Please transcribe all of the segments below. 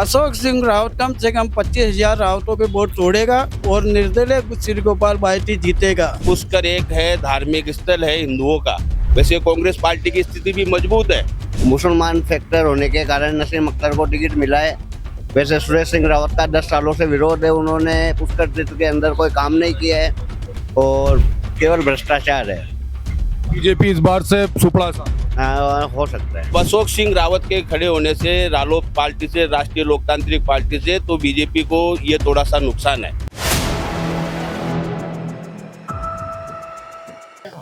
अशोक सिंह रावत कम से कम 25,000 रावतों पे वोट तोड़ेगा और निर्दलीय श्री गोपाल बाइती जीतेगा। पुष्कर एक है, धार्मिक स्थल है हिंदुओं का। वैसे कांग्रेस पार्टी की स्थिति भी मजबूत है। मुसलमान फैक्टर होने के कारण नसीम अख्तर को टिकट मिला है। वैसे सुरेश सिंह रावत का 10 सालों से विरोध है। उन्होंने पुष्कर क्षेत्र के अंदर कोई काम नहीं किया है और केवल भ्रष्टाचार है। बीजेपी इस बार से सुपड़ा सा हो सकता है। अशोक सिंह रावत के खड़े होने से रालोद पार्टी से, राष्ट्रीय लोकतांत्रिक पार्टी से, तो बीजेपी को ये थोड़ा सा नुकसान है।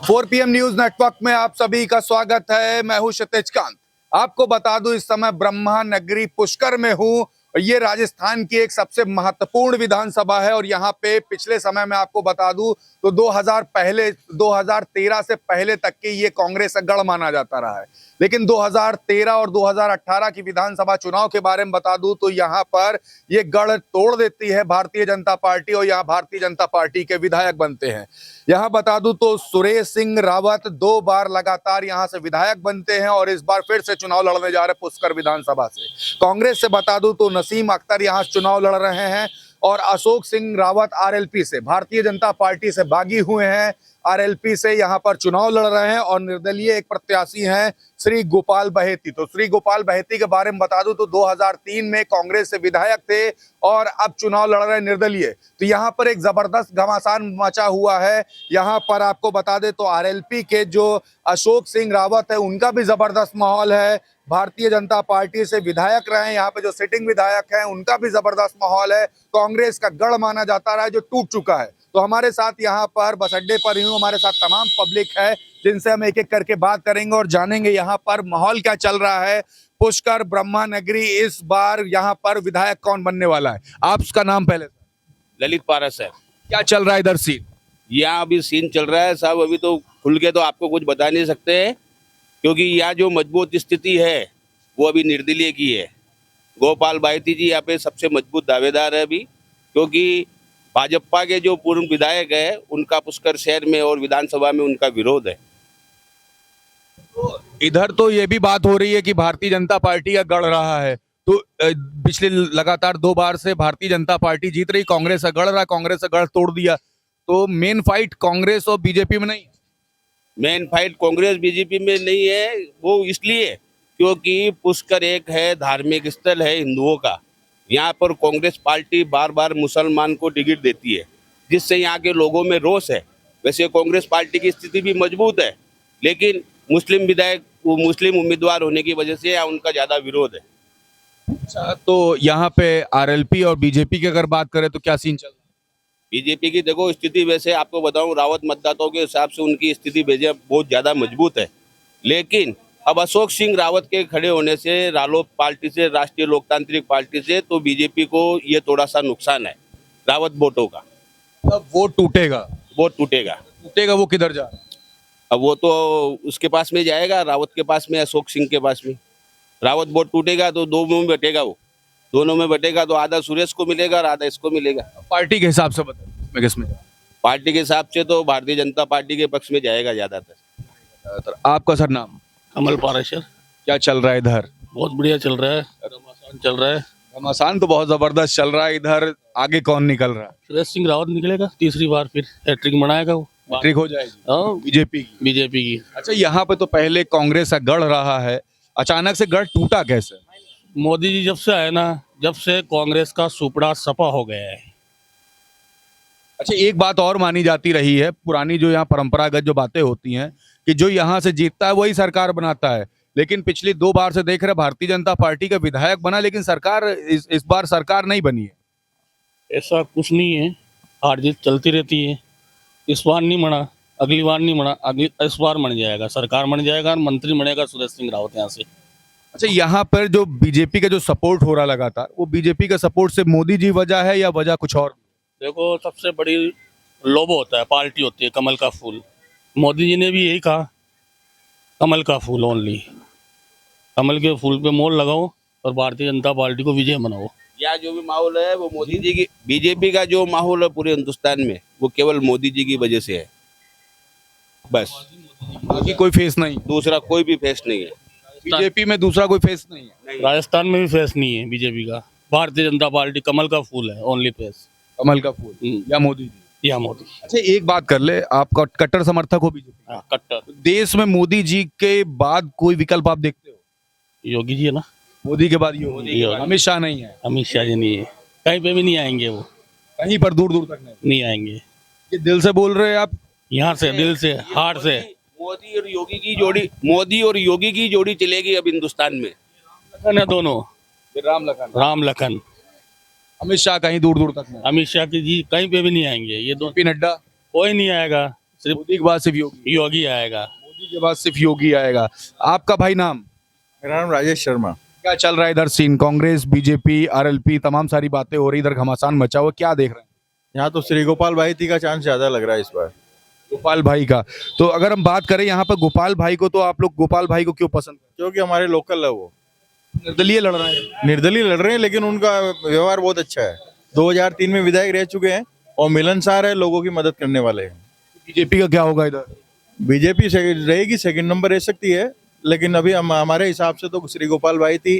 4 PM न्यूज नेटवर्क में आप सभी का स्वागत है। मैं हूं क्षितिज कांत। आपको बता दूं इस समय ब्रह्मा नगरी पुष्कर में हूं। ये राजस्थान की एक सबसे महत्वपूर्ण विधानसभा है और यहाँ पे पिछले समय में आपको बता दूं तो 2013 से पहले तक की ये कांग्रेस का गढ़ माना जाता रहा है। लेकिन 2013 और 2018 की विधानसभा चुनाव के बारे में बता दूं तो यहाँ पर ये गढ़ तोड़ देती है भारतीय जनता पार्टी और यहाँ भारतीय जनता पार्टी के विधायक बनते हैं। यहाँ बता दूं तो सुरेश सिंह रावत 2 बार लगातार यहाँ से विधायक बनते हैं और इस बार फिर से चुनाव लड़ने जा रहे हैं पुष्कर विधानसभा से। कांग्रेस से बता दूं तो नसीम अख्तर यहाँ चुनाव लड़ रहे हैं और अशोक सिंह रावत आरएलपी से, भारतीय जनता पार्टी से बागी हुए हैं, आरएलपी से यहाँ पर चुनाव लड़ रहे हैं और निर्दलीय एक प्रत्याशी हैं श्री गोपाल बहेती। तो श्री गोपाल बहेती के बारे में बता दूं तो 2003 में कांग्रेस से विधायक थे और अब चुनाव लड़ रहे हैं निर्दलीय। तो यहाँ पर एक जबरदस्त घमासान मचा हुआ है। यहाँ पर आपको बता दें तो आरएलपी के जो अशोक सिंह रावत है उनका भी जबरदस्त माहौल है। भारतीय जनता पार्टी से विधायक रहे हैं, यहाँ पे जो सिटिंग विधायक हैं उनका भी जबरदस्त माहौल है। कांग्रेस का गढ़ माना जाता रहा है जो टूट चुका है। तो हमारे साथ यहाँ पर बस अड्डे पर ही हूँ, हमारे साथ तमाम पब्लिक है जिनसे हम एक एक करके बात करेंगे और जानेंगे यहाँ पर माहौल क्या चल रहा है। पुष्कर ब्रह्मा नगरी इस बार यहाँ पर विधायक कौन बनने वाला है? आपका नाम पहले। ललित पारस है। क्या चल रहा है इधर सीन? यहाँ अभी सीन चल रहा है साहब, अभी तो खुल के तो आपको कुछ बता नहीं सकते हैं क्योंकि यहाँ जो मजबूत स्थिति है वो अभी निर्दलीय की है। गोपाल बाइती जी यहाँ पे सबसे मजबूत दावेदार है अभी, क्योंकि भाजपा के जो पूर्व विधायक है उनका पुष्कर शहर में और विधानसभा में उनका विरोध है। इधर तो ये भी बात हो रही है कि भारतीय जनता पार्टी का गढ़ रहा है। तो पिछले लगातार 2 बार से भारतीय जनता पार्टी जीत रही, कांग्रेस का गढ़ रहा, कांग्रेस का गढ़ तोड़ दिया। तो मेन फाइट कांग्रेस और बीजेपी में नहीं? मेन फाइट कांग्रेस बीजेपी में नहीं है, वो इसलिए क्योंकि पुष्कर एक है, धार्मिक स्थल है हिंदुओं का। यहाँ पर कांग्रेस पार्टी बार बार मुसलमान को टिकट देती है जिससे यहाँ के लोगों में रोष है। वैसे कांग्रेस पार्टी की स्थिति भी मजबूत है लेकिन मुस्लिम विधायक, मुस्लिम उम्मीदवार होने की वजह से यहाँ उनका ज्यादा विरोध है। अच्छा, तो यहाँ पे आरएलपी और बीजेपी की अगर बात करें तो क्या सीन चल रहा है? बीजेपी की देखो स्थिति, वैसे आपको बताऊं रावत मतदाताओं के हिसाब से उनकी स्थिति बहुत ज्यादा मजबूत है। लेकिन अब अशोक सिंह रावत के खड़े होने से रालोद पार्टी से, राष्ट्रीय लोकतांत्रिक पार्टी से, तो बीजेपी को ये थोड़ा सा नुकसान है रावत वोटों का। अब वोट टूटेगा? वोट टूटेगा। टूटेगा वो किधर जा रहा है? अब वो तो उसके पास में जाएगा, रावत के पास में, अशोक सिंह के पास में। रावत वोट टूटेगा तो 2 में बटेगा, वो दोनों में बटेगा तो आधा सुरेश को मिलेगा और आधा इसको मिलेगा। पार्टी के हिसाब से बताओ किसमें? पार्टी के हिसाब से तो भारतीय जनता पार्टी के पक्ष में जाएगा ज्यादातर। आपका सर नाम? कमल पारेशर। क्या चल रहा है इधर? बहुत बढ़िया चल रहा है, घमासान चल रहा है। घमासान तो बहुत जबरदस्त चल रहा है। इधर आगे कौन निकल रहा है? सुरेश सिंह रावत निकलेगा, तीसरी बार फिर हैट्रिक बनाएगा वो। हैट्रिक हो जाएगी? हाँ, बीजेपी की? बीजेपी की। अच्छा, यहाँ पे तो पहले कांग्रेस का गढ़ रहा है, अचानक से गढ़ टूटा कैसे? मोदी जी जब से आए ना, जब से कांग्रेस का सुपड़ा सपा हो गया है। अच्छा, एक बात और मानी जाती रही है, पुरानी जो यहाँ परंपरागत जो बातें होती हैं कि जो यहाँ से जीतता है वही सरकार बनाता है। लेकिन पिछली 2 बार से देख रहे भारतीय जनता पार्टी का विधायक बना लेकिन सरकार इस बार सरकार नहीं बनी है। ऐसा कुछ नहीं है, हार जीत चलती रहती है। इस बार नहीं बना, अगली बार नहीं बना, इस बार बन जाएगा, सरकार बन जाएगा और मंत्री बनेगा सुरेश सिंह रावत यहाँ से। अच्छा, यहाँ पर जो बीजेपी का जो सपोर्ट हो रहा लगातार, वो बीजेपी का सपोर्ट से मोदी जी वजह है या वजह कुछ और? देखो, सबसे बड़ी लोगो होता है, पार्टी होती है कमल का फूल। मोदी जी ने भी यही कहा, कमल का फूल ओनली, कमल के फूल पे मोहर लगाओ और भारतीय जनता पार्टी को विजय बनाओ। या जो भी माहौल है वो मोदी जी की, बीजेपी का जो माहौल है पूरे हिंदुस्तान में वो केवल मोदी जी की वजह से है, बस। बाकी कोई फेस नहीं? दूसरा कोई भी फेस नहीं है। बीजेपी में दूसरा कोई फेस नहीं है? राजस्थान में भी फेस नहीं है बीजेपी का। भारतीय जनता पार्टी कमल का फूल है, ओनली फेस। कमल का फूल या मोदी जी? या मोदी। अच्छा एक बात कर ले, आप कट्टर समर्थक हो बीजेपी? हाँ, कट्टर। देश में मोदी जी के बाद कोई विकल्प आप देखते हो? योगी जी है ना। मोदी के बाद योगी, योगी। अमित शाह नहीं है? अमित शाह जी नहीं है, कहीं पे भी नहीं आएंगे, वो कहीं पर दूर दूर तक नहीं? नहीं आएंगे। ये दिल से बोल रहे हैं आप? यहाँ से, दिल से, हार्ट से। मोदी और योगी की जोड़ी, मोदी और योगी की जोड़ी चलेगी अब हिंदुस्तान में। लखन है दोनों, राम लखन। राम लखन। अमित शाह कहीं दूर दूर तक नहीं? अमित शाह की जी कहीं पे भी नहीं आएंगे, ये दो पी नड्डा? कोई नहीं आएगा, सिर्फ मोदी के बाद सिर्फ योगी? योगी आएगा। मोदी के बाद सिर्फ योगी आएगा। आपका भाई नाम? मेरा नाम राजेश शर्मा। क्या चल रहा है इधर सीन? कांग्रेस, बीजेपी, आरएलपी, तमाम सारी बातें हो रही, इधर घमासान मचा हुआ, क्या देख रहे हैं? यहाँ तो श्री गोपाल बाइती का चांस ज्यादा लग रहा है इस बार। गोपाल भाई का? तो अगर हम बात करें यहाँ पर गोपाल भाई को, तो आप लोग गोपाल भाई को क्यों पसंद करते क्योंकि हमारे लोकल है, वो हैं? निर्दलीय लड़ रहे हैं? निर्दलीय लड़ रहे हैं, लेकिन उनका व्यवहार बहुत अच्छा है। 2003 में विधायक रह चुके हैं और मिलनसार है, लोगों की मदद करने वाले हैं। बीजेपी का क्या होगा इधर? बीजेपी रहेगी, सेकंड नंबर रह सकती है, लेकिन अभी हमारे हिसाब से तो श्री गोपाल बाइती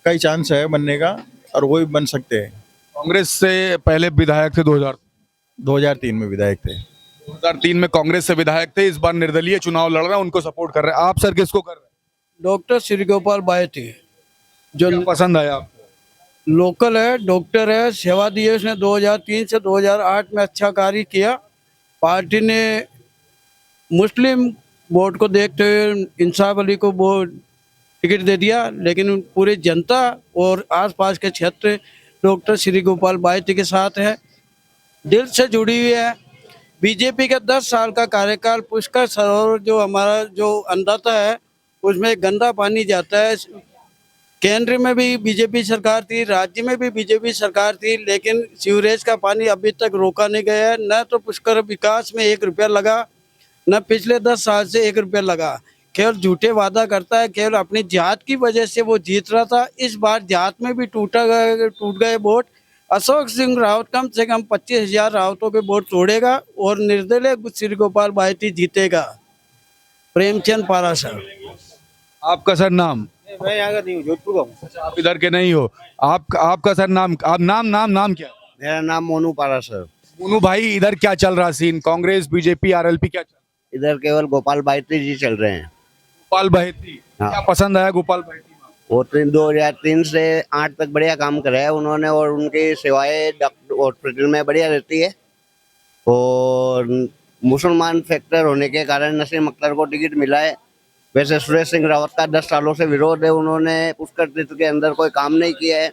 का ही चांस है बनने का, और वही बन सकते हैं। कांग्रेस से पहले विधायक थे 2003 में विधायक थे। 2003 में कांग्रेस से विधायक थे, इस बार निर्दलीय चुनाव लड़ रहे हैं, उनको सपोर्ट कर रहे हैं। आप सर किसको कर रहे हैं? डॉक्टर श्री गोपाल बायती जो क्या पसंद आया आपको? लोकल है, डॉक्टर है, सेवा दी है उसने 2003 से 2008 में अच्छा कार्य किया। पार्टी ने मुस्लिम वोट को देखते हुए इंसाफ अली को वो टिकट दे दिया, लेकिन पूरी जनता और आसपास के क्षेत्र डॉक्टर श्री गोपाल बायती के साथ है, दिल से जुड़ी हुई है। बीजेपी का 10 साल का कार्यकाल, पुष्कर सरोवर जो हमारा जो अन्नदाता है उसमें गंदा पानी जाता है। केंद्र में भी बीजेपी सरकार थी, राज्य में भी बीजेपी सरकार थी, लेकिन सीवरेज का पानी अभी तक रोका नहीं गया है। न तो पुष्कर विकास में 1 रुपया लगा, न पिछले 10 साल से 1 रुपया लगा। केवल झूठे वादा करता है, केवल अपनी जात की वजह से वो जीत रहा था। इस बार जात में भी टूट गए वोट। अशोक सिंह रावत कम से कम 25,000 रावतों के वोट तोड़ेगा और निर्दलीय श्री गोपाल बायती जीतेगा। प्रेमचंद पाराशर। आपका सर नाम? मैं यहाँ का नहीं हूँ, जोधपुर का हूँ। आप इधर के नहीं हो? आपका सर नाम? आप नाम क्या? मेरा नाम मोनू पारा सर। मोनू भाई, इधर क्या चल रहा सीन? कांग्रेस, बीजेपी, आरएलपी, क्या चल रहा? इधर केवल गोपाल बाइती जी चल रहे हैं। गोपाल बायती? हाँ। क्या पसंद आया गोपाल बायती? वो 2003 से 8 तक बढ़िया काम करा है उन्होंने, और उनकी सेवाएं हॉस्पिटल में बढ़िया रहती है। और मुसलमान फैक्टर होने के कारण नसीम अख्तर को टिकट मिला है। वैसे सुरेश सिंह रावत का 10 सालों से विरोध है, उन्होंने पुष्कर तीर्थ के अंदर कोई काम नहीं किया है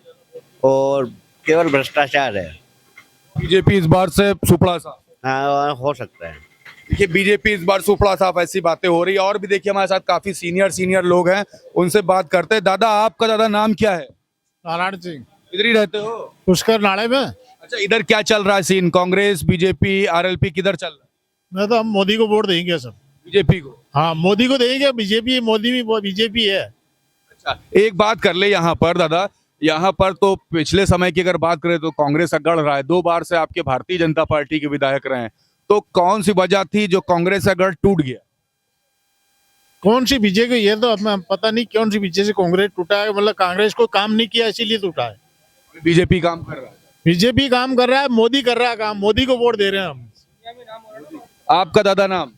और केवल भ्रष्टाचार है। बीजेपी इस बार से सुपड़ा साफ? हाँ, हो सकता है। देखिए बीजेपी इस बार सुपड़ा साफ, ऐसी बातें हो रही है। और भी देखिए हमारे साथ काफी सीनियर लोग हैं, उनसे बात करते हैं। दादा नाम क्या है? नारायण सिंह। इधर ही रहते हो? पुष्कर नाले में। अच्छा, इधर क्या चल रहा है सीन? कांग्रेस, बीजेपी, आरएलपी, किधर चल रहा है? मैं तो हम मोदी को वोट देंगे सब। बीजेपी को? हाँ, मोदी को देंगे। बीजेपी, मोदी भी बीजेपी है। अच्छा, एक बात कर ले यहाँ पर दादा, यहाँ पर तो पिछले समय की अगर बात करें तो कांग्रेस गढ़ रहा है। 2 बार से आपके भारतीय जनता पार्टी के विधायक रहे हैं, तो कौन सी वजह थी जो कांग्रेस का गढ़ टूट गया? कौन सी बीजेपी, ये तो हमें पता नहीं कौन सी बीजेपी से कांग्रेस टूटा है। मतलब कांग्रेस को काम नहीं किया इसीलिए टूटा है। बीजेपी काम कर रहा है? बीजेपी काम कर रहा है, मोदी कर रहा है काम। मोदी को वोट दे रहे हैं हम। आपका दादा नाम?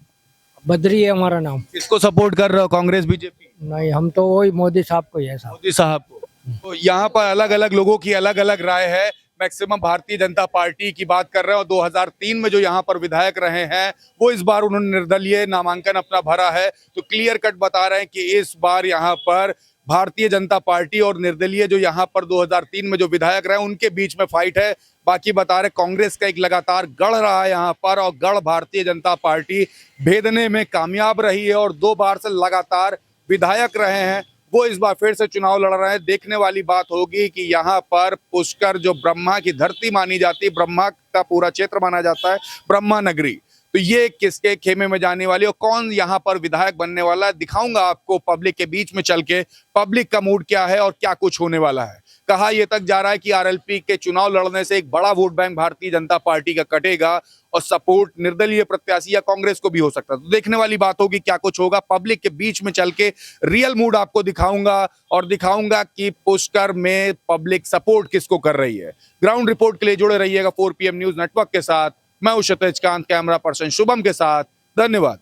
बद्री है हमारा नाम। किसको सपोर्ट कर रहे हो, कांग्रेस, बीजेपी? नहीं, हम तो वही मोदी साहब को ही है साहब। मोदी साहब को। तो यहाँ पर अलग अलग लोगों की अलग अलग राय है। मैक्सिमम भारतीय जनता पार्टी की बात कर रहे हैं, और 2003 में जो यहाँ पर विधायक रहे हैं वो इस बार उन्होंने निर्दलीय नामांकन अपना भरा है। तो क्लियर कट बता रहे हैं कि इस बार यहाँ पर भारतीय जनता पार्टी और निर्दलीय जो यहाँ पर 2003 में जो विधायक रहे उनके बीच में फाइट है। बाकी बता रहे कांग्रेस का एक लगातार गढ़ रहा है यहाँ पर, और गढ़ भारतीय जनता पार्टी भेदने में कामयाब रही है और 2 बार से लगातार विधायक रहे हैं। वो इस बार फिर से चुनाव लड़ रहे हैं। देखने वाली बात होगी कि यहाँ पर पुष्कर जो ब्रह्मा की धरती मानी जाती है, ब्रह्मा का पूरा क्षेत्र माना जाता है, ब्रह्मा नगरी, तो ये किसके खेमे में जाने वाली और कौन यहाँ पर विधायक बनने वाला है, दिखाऊंगा आपको पब्लिक के बीच में चल के पब्लिक का मूड क्या है और क्या कुछ होने वाला है। कहा यह तक जा रहा है कि आरएलपी के चुनाव लड़ने से एक बड़ा vote bank Bharatiya Janata party का कटेगा और सपोर्ट निर्दलीय प्रत्याशी या कांग्रेस को भी हो सकता है। तो देखने वाली बात होगी क्या कुछ होगा। पब्लिक के बीच में चल के रियल मूड आपको दिखाऊंगा और दिखाऊंगा कि पुष्कर में पब्लिक सपोर्ट किसको कर रही है। ग्राउंड रिपोर्ट के लिए जुड़े रहिएगा 4 PM न्यूज नेटवर्क के साथ। मैं हूं क्षितिज कांत, कैमरा पर्सन शुभम के साथ। धन्यवाद।